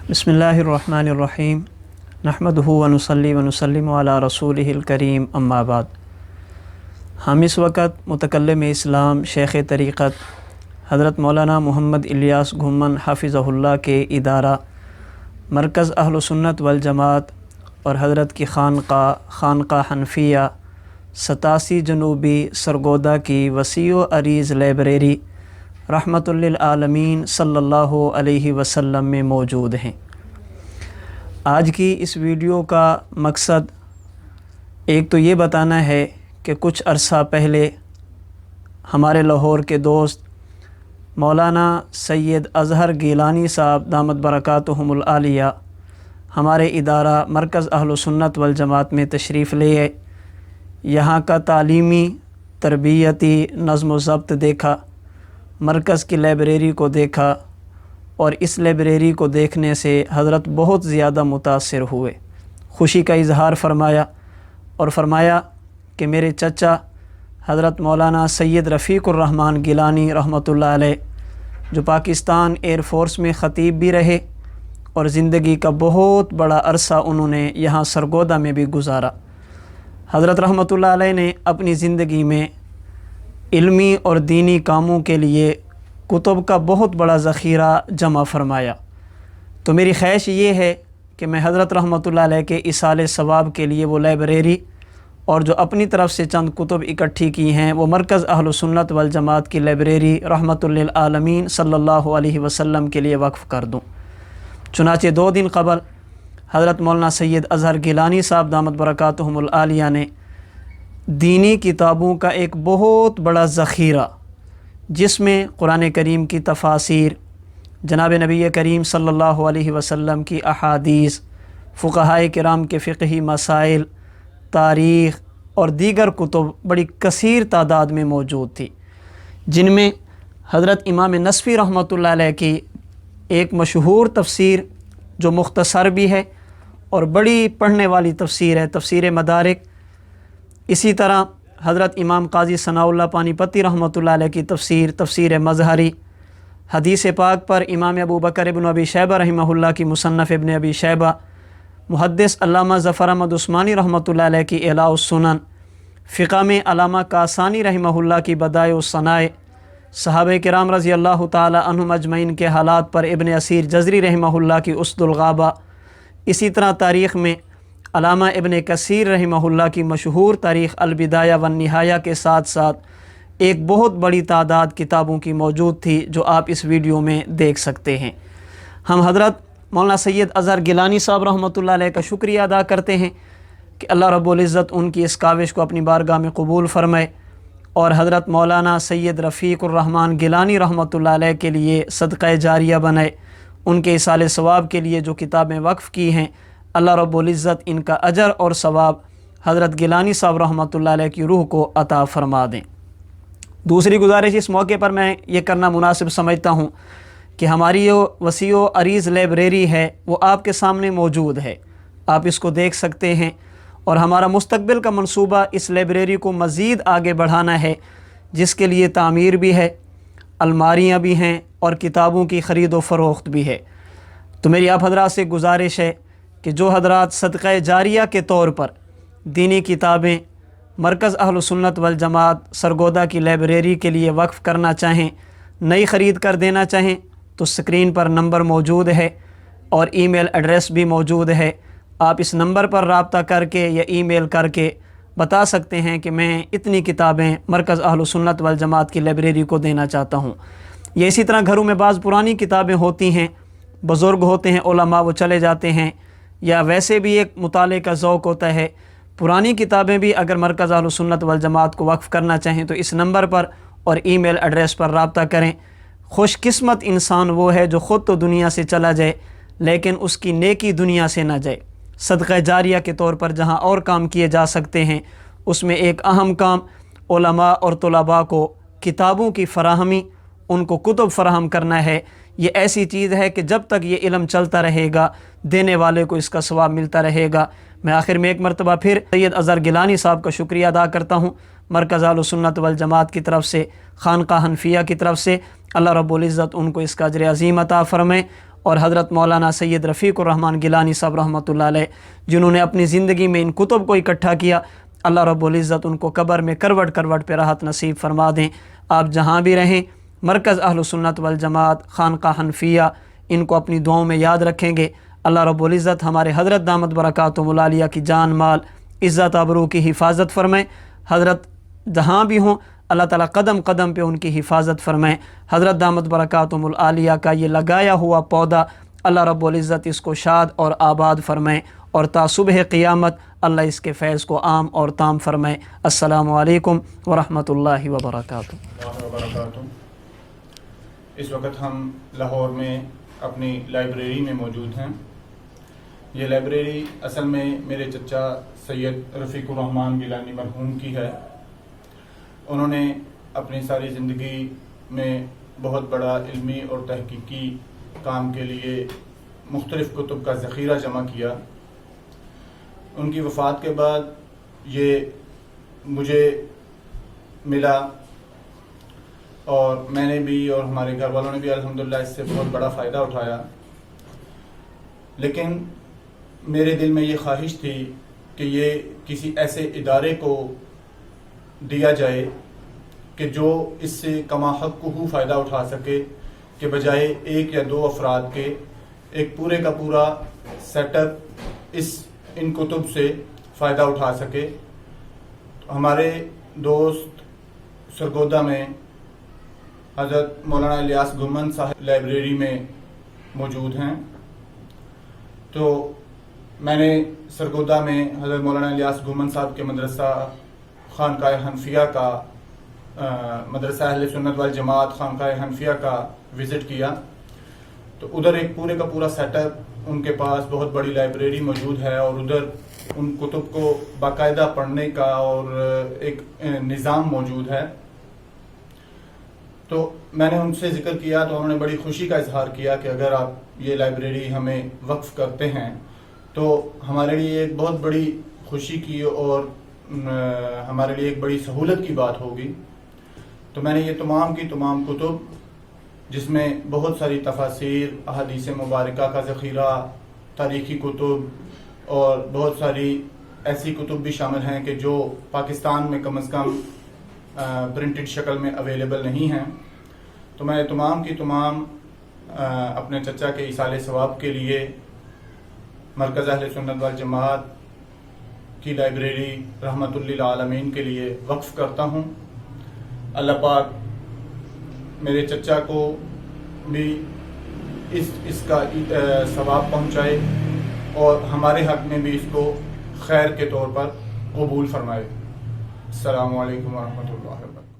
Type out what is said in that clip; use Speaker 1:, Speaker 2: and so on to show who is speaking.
Speaker 1: बिस्मिल्लाहिर्रहमानिर्रहीम नहमदुहु व नुसल्ली व नुसल्लिमु अला रसूलिहिल करीम अम्मा बाद। हम इस वक़्त मुतकल्लिम इस्लाम शेख़ तरीक़त हज़रत मौलाना मोहम्मद इलियास घुम्मन हाफ़िज़हुल्लाह के इदारा मरकज़ अहल सुन्नत वल जमात और हज़रत की खानक़ा हनफिया 87 जनूबी सरगोदा की वसी व अरीज़ लाइब्रेरी रहमतुल लिल आलमीन सल्लल्लाहु अलैहि वसल्लम में मौजूद हैं। आज की इस वीडियो का मकसद एक तो ये बताना है कि कुछ अरसा पहले हमारे लाहौर के दोस्त मौलाना सैयद अज़हर गिलानी साहब दामत बरकातुहुमुल आलिया हमारे इदारा मरकज़ अहल सुन्नत वल जमात में तशरीफ़ ले आए। यहाँ का तालीमी तरबियती नज़्म व ज़ब्त देखा, मरकज़ की लाइब्रेरी को देखा और इस लाइब्रेरी को देखने से हज़रत बहुत ज़्यादा मुतासिर हुए। खुशी का इज़हार फरमाया और फरमाया कि मेरे चचा हज़रत मौलाना सैयद रफ़ीक़ुर रहमान गिलानी रहमतुल्लाह अलैह जो पाकिस्तान एयर फ़ोर्स में ख़तीब भी रहे और ज़िंदगी का बहुत बड़ा अरसा उन्होंने यहाँ सरगोदा में भी गुजारा। हज़रत रहमतुल्लाह अलैह ने अपनी ज़िंदगी में इल्मी और दीनी कामों के लिए कुतुब का बहुत बड़ा ज़ख़ीरा जमा फ़रमाया। तो मेरी ख्वाहिश ये है कि मैं हज़रत रहमतुल्लाह अलैह के इसाले सवाब के लिए वो लाइब्रेरी और जो अपनी तरफ़ से चंद कुतुब इकट्ठी की हैं वो मरकज़ अहल सुन्नत वल जमात की लाइब्रेरी रहमतुल लिल आलमीन सल्लल्लाहु अलैहि वसल्लम के लिए वक्फ़ कर दूँ। चुनाचे 2 दिन क़बल हज़रत मौलाना सैयद अज़हर गिलानी साहब दामत बरकातुहुमुल आलिया ने दीनी किताबों का एक बहुत बड़ा ज़ख़ीरा जिसमें कुरान करीम की तफ़ासीर, जनाब नबी करीम सल्लल्लाहु अलैहि वसल्लम की अहादीस, फ़ुक़हाए किराम के फ़िक़ही मसाइल, तारीख़ और दीगर कुतुब बड़ी कसीर तादाद में मौजूद थी, जिनमें हज़रत इमाम नसफ़ी रहमतुल्लाह अलैह की एक मशहूर तफ़सीर जो मुख्तसर भी है और बड़ी पढ़ने वाली तफ़सीर है, तफ़सीर मदारिक। इसी तरह हज़रत इमाम काजी सनाउल्लाह पानीपती रहमतुल्लाह अलैह की तफ़सीर मज़हरी, हदीस पाक पर इमाम अबू बकर इब्न अबी शैबा रहिमहुल्लाह की मुसन्नफ़ इब्न अबी शैबा, मुहद्दिस अल्लामा ज़फ़र अहमद उस्मानी रहमतुल्लाह अलैह की इलाउस सुनन, फ़िक़ह में अल्लामा कासानी रहिमहुल्लाह की बदाइउस सनाए, सहाबे किराम रज़ी अल्लाह ताला अन्हुम अजमईन के हालात पर इब्न असीर जज़री रहमहुल्लाह की उसदुल गाबा। इसी तरह तारीख़ में अल्लामा इब्न कसीर रहमहुल्लाह की मशहूर तारीख़ अल बिदाया वन निहाया के साथ साथ एक बहुत बड़ी तादाद किताबों की मौजूद थी जो आप इस वीडियो में देख सकते हैं। हम हज़रत मौलाना सैयद अज़हर गिलानी साहब रहमतुल्लाह अलैह का शुक्रिया अदा करते हैं कि अल्लाह रब्बुल इज़्ज़त उनकी इस काविश को अपनी बारगाह में कबूल फ़रमाए और हज़रत मौलाना सैयद रफ़ीक़ुर रहमान गिलानी रहमतुल्लाह अलैह के लिए सदक़ा जारिया बनाए। उनके इसाले सवाब के लिए जो किताबें वक्फ़ की हैं अल्लाह रब्बुल इज़्ज़त इनका अजर और सवाब हज़रत गिलानी साहब रहमतुल्लाह अलैह की रूह को अता फ़रमा दें। दूसरी गुजारिश इस मौके पर मैं ये करना मुनासिब समझता हूँ कि हमारी जो वसी व अरीज़ लाइब्रेरी है वो आपके सामने मौजूद है, आप इसको देख सकते हैं और हमारा मुस्तक़बिल का मंसूबा इस लाइब्रेरी को मज़ीद आगे बढ़ाना है, जिसके लिए तामीर भी है, अलमारियाँ भी हैं और किताबों की ख़रीद व फ़रोख्त भी है। तो मेरी आप हज़रात से गुजारिश है कि जो हज़रात सदक़ा जारिया के तौर पर दीनी किताबें मरकज़ अहल सुन्नत वल जमात सरगोदा की लाइब्रेरी के लिए वक्फ़ करना चाहें, नई ख़रीद कर देना चाहें तो स्क्रीन पर नंबर मौजूद है और ईमेल एड्रेस भी मौजूद है। आप इस नंबर पर रब्ता करके या ईमेल करके बता सकते हैं कि मैं इतनी किताबें मरकज़ अहल सुन्नत वल जमात की लाइब्रेरी को देना चाहता हूँ। ये इसी तरह घरों में बाज़ पुरानी किताबें होती हैं, बुज़ुर्ग होते हैं, उलमा वो चले जाते हैं या वैसे भी एक मुताले का ज़ौक़ होता है। पुरानी किताबें भी अगर मरकज़ अहल सुन्नत वल जमात को वक्फ़ करना चाहें तो इस नंबर पर और ईमेल एड्रेस पर रब्ता करें। खुशकिस्मत इंसान वो है जो ख़ुद तो दुनिया से चला जाए लेकिन उसकी नेकी दुनिया से ना जाए। सदक़ा जारिया के तौर पर जहाँ और काम किए जा सकते हैं उसमें एक अहम काम उलमा और तुलबा को किताबों की फ़राहमी, उनको कुतुब फ़राहम करना है। ये ऐसी चीज़ है कि जब तक ये इल्म चलता रहेगा देने वाले को इसका सवाब मिलता रहेगा। मैं आखिर में एक मरतबा फिर सैयद अज़हर गिलानी साहब का शुक्रिया अदा करता हूँ मरकज़ अहल सुन्नत वल जमात की तरफ से, खानक़ा हनफिया की तरफ से। अल्लाह रब्बुल इज़्ज़त उनको इसका अजर अज़ीम अता फ़रमाए اور حضرت مولانا سید رفیق الرحمن گیلانی صاحب رحمۃ اللہ علیہ جنہوں نے اپنی زندگی میں ان کتب کو اکٹھا کیا، اللہ رب العزت ان کو قبر میں کروٹ کروٹ پہ راحت نصیب فرما دیں۔ آپ جہاں بھی رہیں، مرکز اہل سنت والجماعت خانقاہ حنفیہ ان کو اپنی دعاؤں میں یاد رکھیں گے۔ اللہ رب العزت ہمارے حضرت دامت برکاتہم العالیہ کی جان مال عزت آبرو کی حفاظت فرمائیں۔ حضرت جہاں بھی ہوں اللہ تعالیٰ قدم قدم پہ ان کی حفاظت فرمائیں۔ حضرت دامت برکاتہم العالیہ کا یہ لگایا ہوا پودا اللہ رب العزت اس کو شاد اور آباد فرمائیں، اور تا صبح قیامت اللہ اس کے فیض کو عام اور تام فرمائیں۔ السلام علیکم ورحمۃ اللہ وبرکاتہ۔
Speaker 2: اس وقت ہم لاہور میں اپنی لائبریری میں موجود ہیں۔ یہ لائبریری اصل میں میرے چچا سید رفیق الرحمن گیلانی مرحوم کی ہے۔ انہوں نے اپنی ساری زندگی میں بہت بڑا علمی اور تحقیقی کام کے لیے مختلف کتب کا ذخیرہ جمع کیا۔ ان کی وفات کے بعد یہ مجھے ملا، اور میں نے بھی اور ہمارے گھر والوں نے بھی الحمدللہ اس سے بہت بڑا فائدہ اٹھایا۔ لیکن میرے دل میں یہ خواہش تھی کہ یہ کسی ایسے ادارے کو دیا جائے کہ جو اس سے کما حق کو فائدہ اٹھا سکے، کہ بجائے ایک یا دو افراد کے ایک پورے کا پورا سیٹ اپ ان کتب سے فائدہ اٹھا سکے۔ ہمارے دوست سرگودا میں حضرت مولانا الیاس گھمن صاحب لائبریری میں موجود ہیں، تو میں نے سرگودا میں حضرت مولانا الیاس گھمن صاحب کے مدرسہ خانقاہ حنفیہ کا مدرسہ اہل سنت والجماعت خانقاہ حنفیہ کا وزٹ کیا، تو ادھر ایک پورے کا پورا سیٹ اپ ان کے پاس بہت بڑی لائبریری موجود ہے، اور ادھر ان کتب کو باقاعدہ پڑھنے کا اور ایک نظام موجود ہے۔ تو میں نے ان سے ذکر کیا تو انہوں نے بڑی خوشی کا اظہار کیا کہ اگر آپ یہ لائبریری ہمیں وقف کرتے ہیں تو ہمارے لیے ایک بہت بڑی خوشی کی اور ہمارے لیے ایک بڑی سہولت کی بات ہوگی۔ تو میں نے یہ تمام کی تمام کتب، جس میں بہت ساری تفاسیر، احادیث مبارکہ کا ذخیرہ، تاریخی کتب اور بہت ساری ایسی کتب بھی شامل ہیں کہ جو پاکستان میں کم از کم پرنٹڈ شکل میں اویلیبل نہیں ہیں، تو میں تمام کی تمام اپنے چچا کے ایصال ثواب کے لیے مرکز اہل سنت والجماعت کی لائبریری رحمت للعالمین کے لیے وقف کرتا ہوں۔ اللہ پاک میرے چچا کو بھی اس کا ثواب پہنچائے اور ہمارے حق میں بھی اس کو خیر کے طور پر قبول فرمائے۔ السلام علیکم ورحمۃ اللہ وبرکاتہ۔